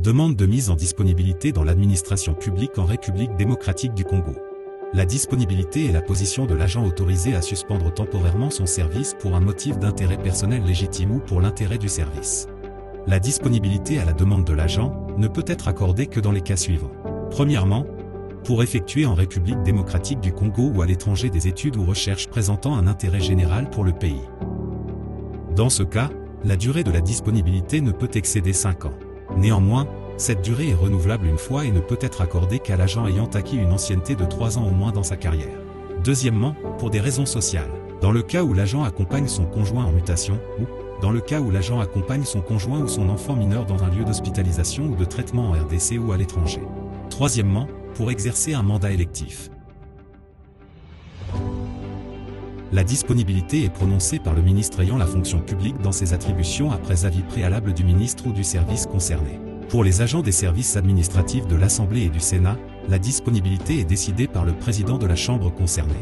Demande de mise en disponibilité dans l'administration publique en République démocratique du Congo. La disponibilité est la position de l'agent autorisé à suspendre temporairement son service pour un motif d'intérêt personnel légitime ou pour l'intérêt du service. La disponibilité à la demande de l'agent ne peut être accordée que dans les cas suivants. Premièrement, pour effectuer en République démocratique du Congo ou à l'étranger des études ou recherches présentant un intérêt général pour le pays. Dans ce cas, la durée de la disponibilité ne peut excéder 5 ans. Néanmoins, cette durée est renouvelable une fois et ne peut être accordée qu'à l'agent ayant acquis une ancienneté de 3 ans au moins dans sa carrière. Deuxièmement, pour des raisons sociales. Dans le cas où l'agent accompagne son conjoint en mutation, ou, dans le cas où l'agent accompagne son conjoint ou son enfant mineur dans un lieu d'hospitalisation ou de traitement en RDC ou à l'étranger. Troisièmement, pour exercer un mandat électif. La disponibilité est prononcée par le ministre ayant la fonction publique dans ses attributions après avis préalable du ministre ou du service concerné. Pour les agents des services administratifs de l'Assemblée et du Sénat, la disponibilité est décidée par le président de la Chambre concernée.